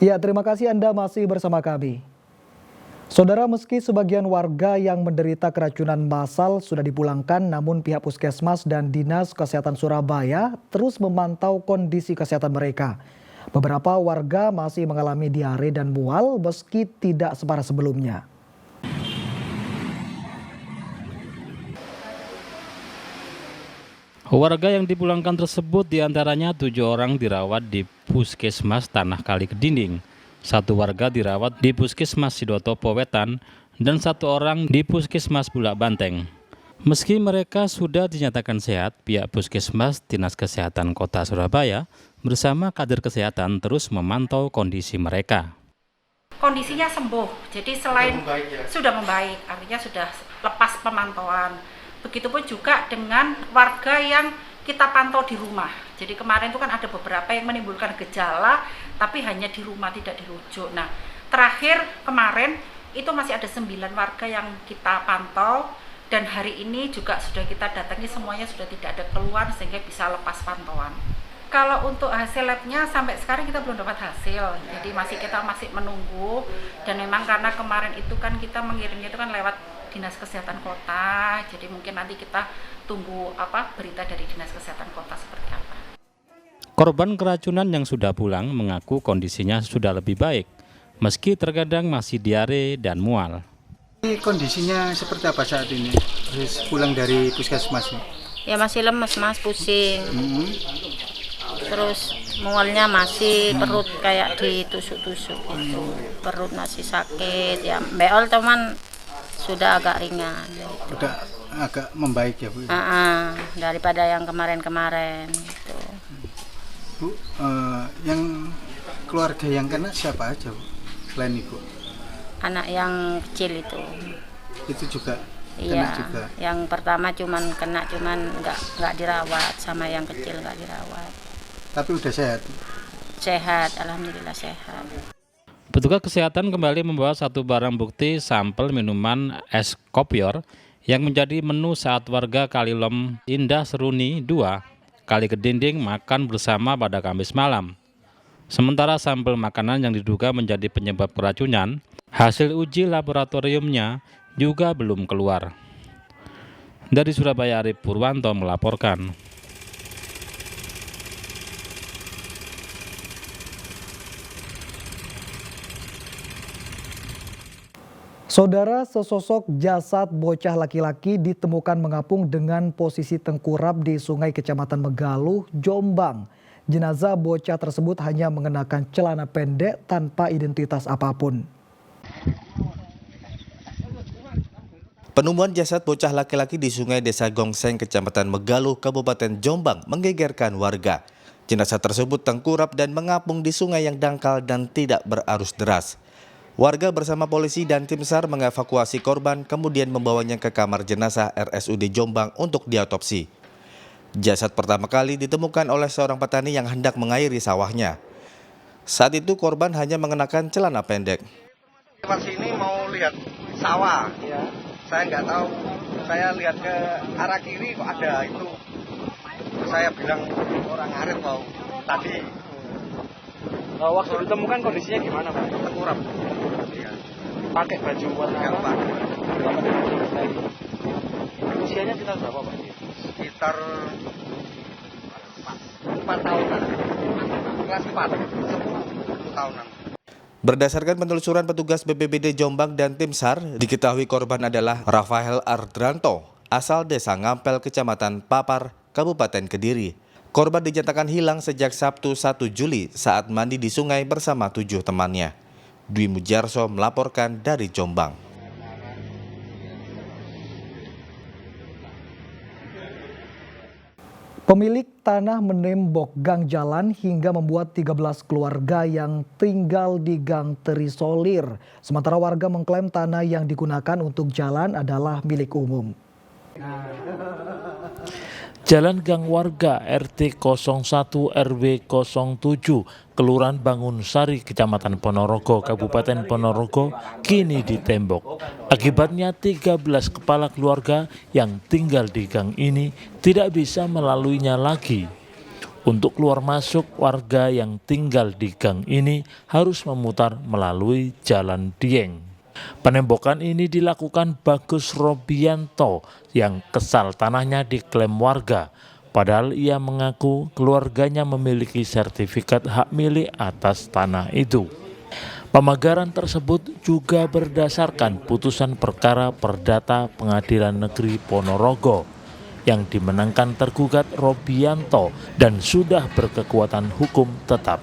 Ya, terima kasih Anda masih bersama kami. Saudara, meski sebagian warga yang menderita keracunan massal sudah dipulangkan, namun pihak Puskesmas dan Dinas Kesehatan Surabaya terus memantau kondisi kesehatan mereka. Beberapa warga masih mengalami diare dan mual meski tidak separah sebelumnya. Warga yang dipulangkan tersebut diantaranya 7 orang dirawat di Puskesmas Tanah Kali Kedinding, 1 warga dirawat di Puskesmas Sidotopo Wetan, dan 1 orang di Puskesmas Bulak Banteng. Meski mereka sudah dinyatakan sehat, pihak Puskesmas Dinas Kesehatan Kota Surabaya bersama kader kesehatan terus memantau kondisi mereka. Kondisinya sembuh, jadi selain sudah membaik, artinya sudah lepas pemantauan. Begitupun juga dengan warga yang kita pantau di rumah. Jadi kemarin itu kan ada beberapa yang menimbulkan gejala, tapi hanya di rumah, tidak dirujuk. Nah, terakhir kemarin itu masih ada 9 warga yang kita pantau, dan hari ini juga sudah kita datangi, semuanya sudah tidak ada keluhan sehingga bisa lepas pantauan. Kalau untuk hasil labnya sampai sekarang kita belum dapat hasil, jadi kita masih menunggu. Dan memang karena kemarin itu kan kita mengirimnya itu kan lewat Dinas Kesehatan Kota, jadi mungkin nanti kita tunggu berita dari Dinas Kesehatan Kota seperti apa. Korban keracunan yang sudah pulang mengaku kondisinya sudah lebih baik, meski terkadang masih diare dan mual. Kondisinya seperti apa saat ini? Terus pulang dari puskesmas? Ya masih lemes mas, pusing. Terus mualnya masih, perut kayak ditusuk-tusuk gitu. Perut masih sakit, ya beol teman sudah agak ringan. Gitu. Sudah agak membaik ya Bu? Daripada yang kemarin-kemarin gitu. Bu, yang keluarga yang kena siapa aja Bu? Selain Ibu? Anak yang kecil itu. Itu juga? Iya, juga. Yang pertama cuman nggak dirawat, sama yang kecil nggak dirawat. Tapi udah sehat? Sehat, alhamdulillah sehat. Petugas kesehatan kembali membawa 1 barang bukti sampel minuman es kopior yang menjadi menu saat warga Kalilom Indah Seruni 2 Kali Kedinding makan bersama pada Kamis malam. Sementara sampel makanan yang diduga menjadi penyebab keracunan, hasil uji laboratoriumnya juga belum keluar. Dari Surabaya, Arif Purwanto melaporkan. Saudara, sesosok jasad bocah laki-laki ditemukan mengapung dengan posisi tengkurap di Sungai Kecamatan Megaluh, Jombang. Jenazah bocah tersebut hanya mengenakan celana pendek tanpa identitas apapun. Penemuan jasad bocah laki-laki di Sungai Desa Gongseng, Kecamatan Megaluh, Kabupaten Jombang menggegerkan warga. Jenazah tersebut tengkurap dan mengapung di sungai yang dangkal dan tidak berarus deras. Warga bersama polisi dan tim SAR mengevakuasi korban, kemudian membawanya ke kamar jenazah RSUD Jombang untuk diotopsi. Jasad pertama kali ditemukan oleh seorang petani yang hendak mengairi sawahnya. Saat itu korban hanya mengenakan celana pendek. Pas ini mau lihat sawah, ya. Saya nggak tahu, saya lihat ke arah kiri kok ada itu. Saya bilang orang ngarit mau tadi. Waktu ditemukan kondisinya gimana Pak? Tengkurap. Ya. Pakai baju warna apa? Usianya sekitar berapa Pak? Sekitar 4 tahunan. Kelas 4, 10 tahunan. Berdasarkan penelusuran petugas BPBD Jombang dan tim SAR, diketahui korban adalah Rafael Ardranto, asal Desa Ngampel, Kecamatan Papar, Kabupaten Kediri. Korban dinyatakan hilang sejak Sabtu 1 Juli saat mandi di sungai bersama 7 temannya. Dwi Mujarso melaporkan dari Jombang. Pemilik tanah menembok gang jalan hingga membuat 13 keluarga yang tinggal di gang terisolir. Sementara warga mengklaim tanah yang digunakan untuk jalan adalah milik umum. Jalan Gang Warga RT 01 RW 07 Kelurahan Bangun Sari Kecamatan Ponorogo Kabupaten Ponorogo kini ditembok. Akibatnya 13 kepala keluarga yang tinggal di gang ini tidak bisa melaluinya lagi. Untuk keluar masuk, warga yang tinggal di gang ini harus memutar melalui Jalan Dieng. Penembokan ini dilakukan Bagus Robianto yang kesal tanahnya diklaim warga. Padahal ia mengaku keluarganya memiliki sertifikat hak milik atas tanah itu. Pemagaran tersebut juga berdasarkan putusan perkara perdata Pengadilan Negeri Ponorogo yang dimenangkan tergugat Robianto dan sudah berkekuatan hukum tetap.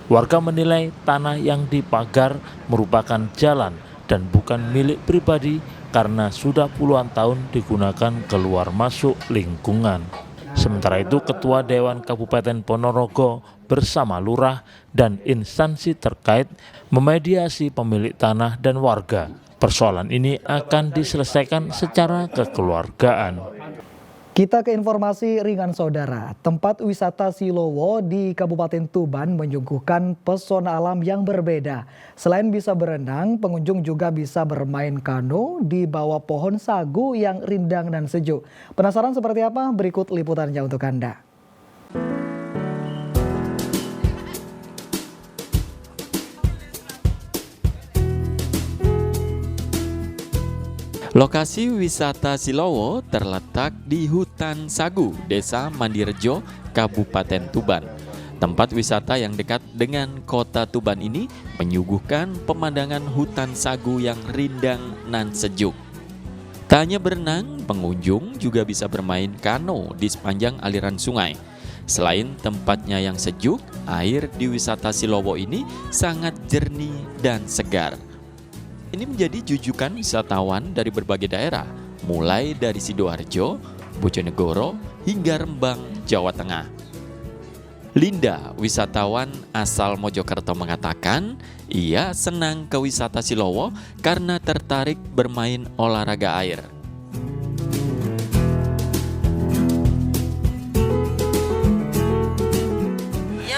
Warga menilai tanah yang dipagar merupakan jalan dan bukan milik pribadi karena sudah puluhan tahun digunakan keluar masuk lingkungan. Sementara itu, Ketua Dewan Kabupaten Ponorogo bersama lurah dan instansi terkait memediasi pemilik tanah dan warga. Persoalan ini akan diselesaikan secara kekeluargaan. Kita ke informasi ringan saudara. Tempat wisata Silowo di Kabupaten Tuban menyuguhkan pesona alam yang berbeda. Selain bisa berenang, pengunjung juga bisa bermain kano di bawah pohon sagu yang rindang dan sejuk. Penasaran seperti apa? Berikut liputannya untuk Anda. Lokasi wisata Silowo terletak di Hutan Sagu, Desa Mandirejo, Kabupaten Tuban. Tempat wisata yang dekat dengan kota Tuban ini menyuguhkan pemandangan hutan sagu yang rindang nan sejuk. Tak hanya berenang, pengunjung juga bisa bermain kano di sepanjang aliran sungai. Selain tempatnya yang sejuk, air di wisata Silowo ini sangat jernih dan segar. Ini menjadi jujukan wisatawan dari berbagai daerah, mulai dari Sidoarjo, Bojonegoro, hingga Rembang, Jawa Tengah. Linda, wisatawan asal Mojokerto mengatakan, ia senang ke wisata Silowo karena tertarik bermain olahraga air.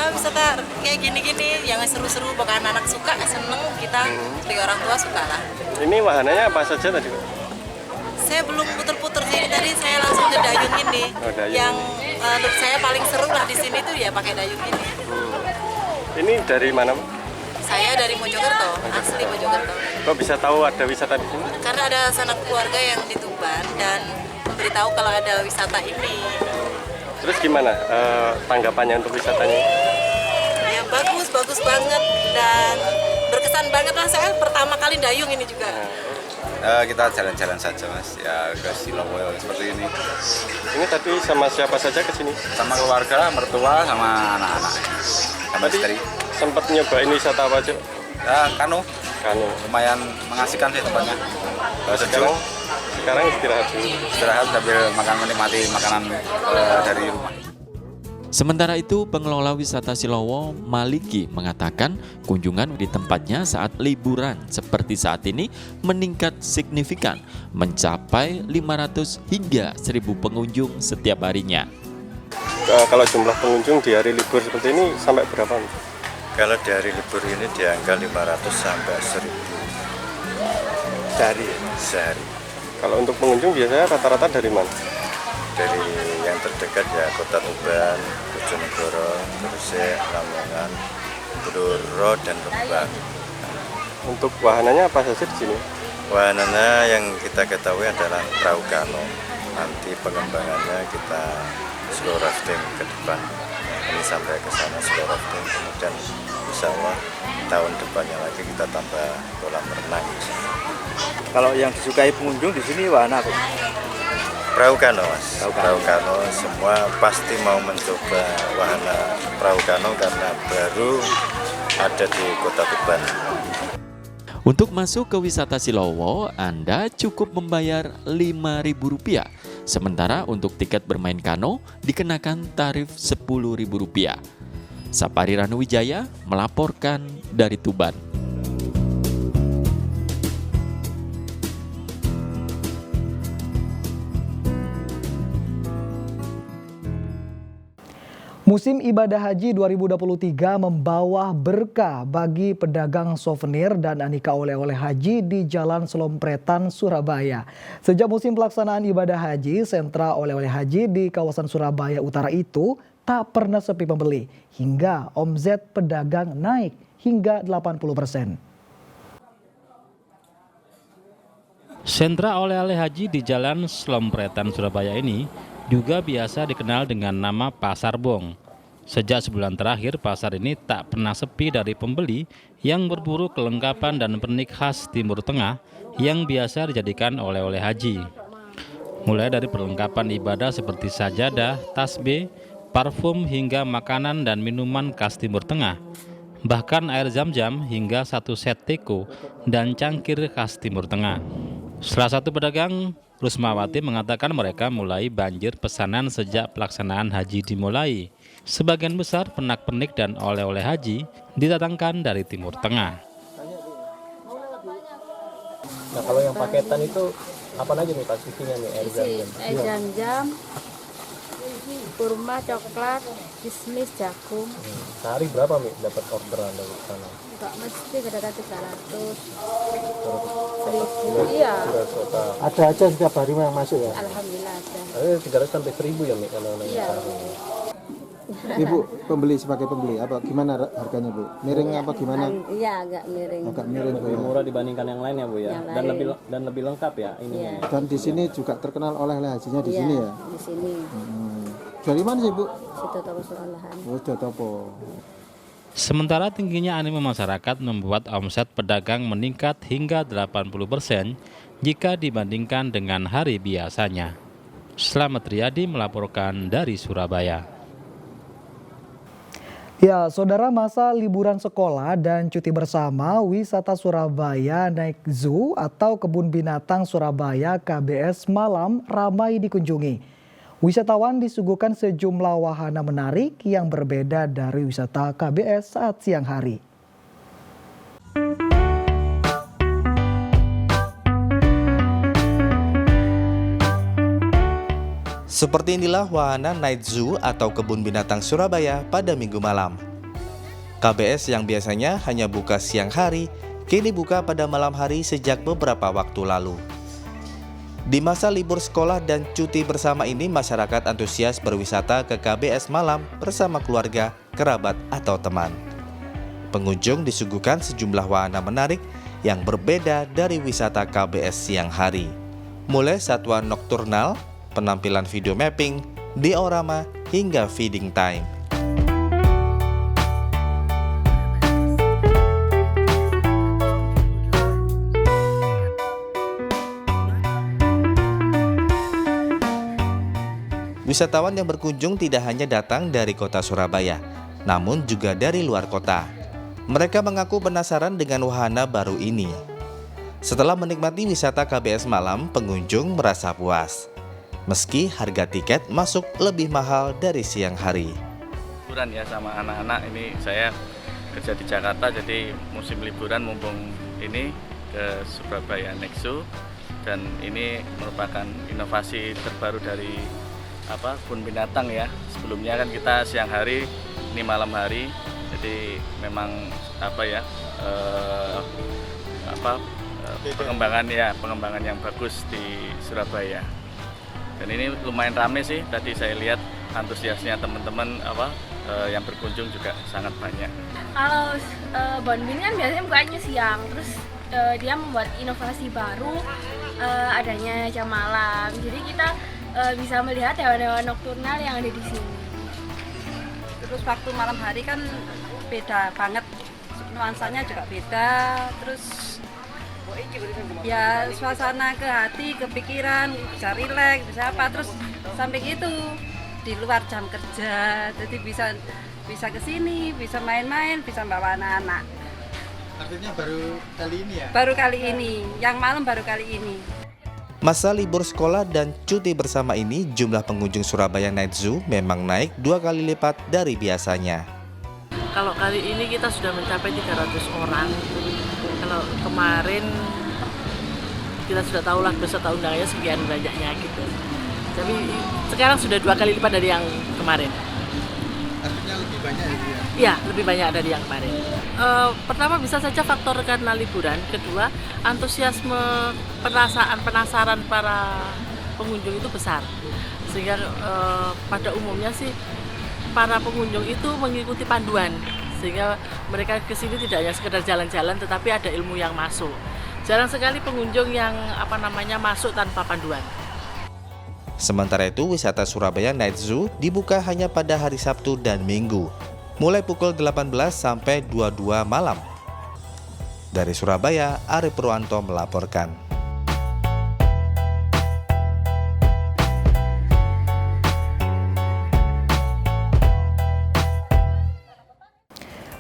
Wisata kayak gini-gini yang seru-seru, bahkan anak suka, seneng, kita sebagai orang tua suka lah. Ini wahananya apa saja tadi? Saya belum puter-puter, jadi tadi saya langsung ke dayung ini. Dayung. Yang menurut saya paling seru lah di sini tuh ya pakai dayung ini. Ini dari mana? Saya dari Mojokerto, asli Mojokerto. Kok bisa tahu ada wisata di sini? Karena ada sanak keluarga yang di Tuban dan memberitahu kalau ada wisata ini. Terus gimana tanggapannya untuk wisatanya? Ya bagus banget dan berkesan banget lah. Saya pertama kali dayung ini juga. Kita jalan-jalan saja mas, ya ke Silowo seperti ini. Ini tadi sama siapa saja ke sini? Sama keluarga, mertua, sama anak-anak. Sama istri. Sempat nyobain wisata apa aja? Ya kano. Lumayan mengasihkan sih tempatnya. Sekarang istirahat dulu. Istirahat sambil menikmati makanan dari rumah. Sementara itu, pengelola wisata Silowo, Maliki, mengatakan kunjungan di tempatnya saat liburan seperti saat ini meningkat signifikan, mencapai 500 hingga 1.000 pengunjung setiap harinya. Kalau jumlah pengunjung di hari libur seperti ini sampai berapa? Kalau di hari libur ini di angka 500 sampai 1.000 sehari. Kalau untuk pengunjung biasanya rata-rata dari mana? Dari yang terdekat ya Kota Tuban, Bojonegoro, Gresik, Lamongan, Blora dan Rembang. Untuk wahananya apa saja di sini? Wahananya yang kita ketahui adalah perahu kano. Nanti pengembangannya kita slow rafting ke depan. Ini sampai ke sana slow rafting, kemudian insya Allah tahun depannya lagi kita tambah kolam renang. Kalau yang disukai pengunjung di sini wahana apa? Perahu kano mas, perahu kano semua pasti mau mencoba wahana perahu kano karena baru ada di Kota Tuban. Untuk masuk ke wisata Silowo, Anda cukup membayar Rp5.000. Sementara untuk tiket bermain kano dikenakan tarif Rp10.000. Sapari Ranuwijaya melaporkan dari Tuban. Musim ibadah haji 2023 membawa berkah bagi pedagang souvenir dan aneka oleh-oleh haji di Jalan Selompretan, Surabaya. Sejak musim pelaksanaan ibadah haji, sentra oleh-oleh haji di kawasan Surabaya Utara itu tak pernah sepi pembeli, hingga omzet pedagang naik hingga 80%. Sentra oleh-oleh haji di Jalan Selompretan, Surabaya ini juga biasa dikenal dengan nama Pasar Bong. Sejak sebulan terakhir, pasar ini tak pernah sepi dari pembeli yang berburu kelengkapan dan pernik khas Timur Tengah yang biasa dijadikan oleh-oleh haji. Mulai dari perlengkapan ibadah seperti sajadah, tasbih, parfum hingga makanan dan minuman khas Timur Tengah. Bahkan air zam-zam hingga satu set teko dan cangkir khas Timur Tengah. Salah satu pedagang, Rusmawati, mengatakan mereka mulai banjir pesanan sejak pelaksanaan haji dimulai. Sebagian besar pernak-pernik dan oleh-oleh haji didatangkan dari Timur Tengah. Nah, kalau yang paketan itu apa aja nih Pak isinya nih? Air zam-zam, kurma, coklat, kismis, jagung. Sehari berapa Mi dapat orderan dari sana? Enggak mesti kadang-kadang 300, 1000. Iya. Ada aja setiap hari yang masuk ya? Alhamdulillah ada. 300 sampai 1000 ya Mi kalau Iya. Ibu pembeli sebagai pembeli apa gimana harganya Bu? Miring apa gimana? Iya, agak miring. Agak miring Bu. lebih murah dibandingkan yang lain ya Bu ya. Dan lebih lengkap ya ini. Iya. Dan di sini juga terkenal oleh-oleh hajinya di sini ya. Di sini. Dari mana sih Bu? Situ toko sekolahan. Oh, Jotopo. Sementara tingginya animo masyarakat membuat omset pedagang meningkat hingga 80% jika dibandingkan dengan hari biasanya. Slamet Riyadi melaporkan dari Surabaya. Ya, saudara, masa liburan sekolah dan cuti bersama, wisata Surabaya naik zoo atau kebun binatang Surabaya KBS Malam ramai dikunjungi. Wisatawan disuguhkan sejumlah wahana menarik yang berbeda dari wisata KBS saat siang hari. Seperti inilah wahana Night Zoo atau Kebun Binatang Surabaya pada Minggu malam. KBS yang biasanya hanya buka siang hari, kini buka pada malam hari sejak beberapa waktu lalu. Di masa libur sekolah dan cuti bersama ini, masyarakat antusias berwisata ke KBS malam bersama keluarga, kerabat, atau teman. Pengunjung disuguhkan sejumlah wahana menarik yang berbeda dari wisata KBS siang hari. Mulai satwa nokturnal, penampilan video mapping, diorama, hingga feeding time. Wisatawan yang berkunjung tidak hanya datang dari kota Surabaya, namun juga dari luar kota. Mereka mengaku penasaran dengan wahana baru ini. Setelah menikmati wisata KBS malam, pengunjung merasa puas. Meski harga tiket masuk lebih mahal dari siang hari. Liburan ya sama anak-anak, ini saya kerja di Jakarta, jadi musim liburan mumpung ini ke Surabaya Next Zoo, dan ini merupakan inovasi terbaru dari kebun binatang ya. Sebelumnya kan kita siang hari, ini malam hari, jadi memang pengembangan yang bagus di Surabaya. Dan ini lumayan ramai sih, tadi saya lihat antusiasnya teman-teman yang berkunjung juga sangat banyak. Kalau Bonbin kan biasanya bukanya siang, terus dia membuat inovasi baru, adanya jam malam. Jadi kita bisa melihat hewan-hewan nokturnal yang ada di sini. Terus waktu malam hari kan beda banget, nuansanya juga beda, terus ya suasana ke hati, ke pikiran, bisa rileks, bisa apa, terus sampai gitu di luar jam kerja, jadi bisa ke sini, bisa main-main, bisa bawa anak-anak. Artinya baru kali ini ya? Baru kali ini, yang malam baru kali ini. Masa libur sekolah dan cuti bersama ini, jumlah pengunjung Surabaya Night Zoo memang naik 2 kali lipat dari biasanya. Kalau kali ini kita sudah mencapai 300 orang. Kalau kemarin kita sudah tahu lah peserta undangannya sekian banyaknya gitu. Tapi sekarang sudah 2 kali lipat dari yang kemarin. Artinya lebih banyak ya? Iya, lebih banyak dari yang kemarin. Pertama bisa saja faktor karena liburan, kedua antusiasme penasaran para pengunjung itu besar. Sehingga pada umumnya sih para pengunjung itu mengikuti panduan, sehingga mereka ke sini tidak hanya sekedar jalan-jalan tetapi ada ilmu yang masuk. Jarang sekali pengunjung yang masuk tanpa panduan. Sementara itu, wisata Surabaya Night Zoo dibuka hanya pada hari Sabtu dan Minggu, mulai pukul 18 sampai 22 malam. Dari Surabaya, Ari Purwanto melaporkan.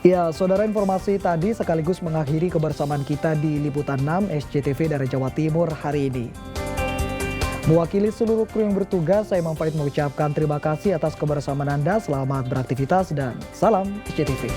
Ya, saudara, informasi tadi sekaligus mengakhiri kebersamaan kita di Liputan 6 SCTV dari Jawa Timur hari ini. Mewakili seluruh kru yang bertugas, saya Imam Farid mengucapkan terima kasih atas kebersamaan Anda. Selamat beraktivitas dan salam SCTV.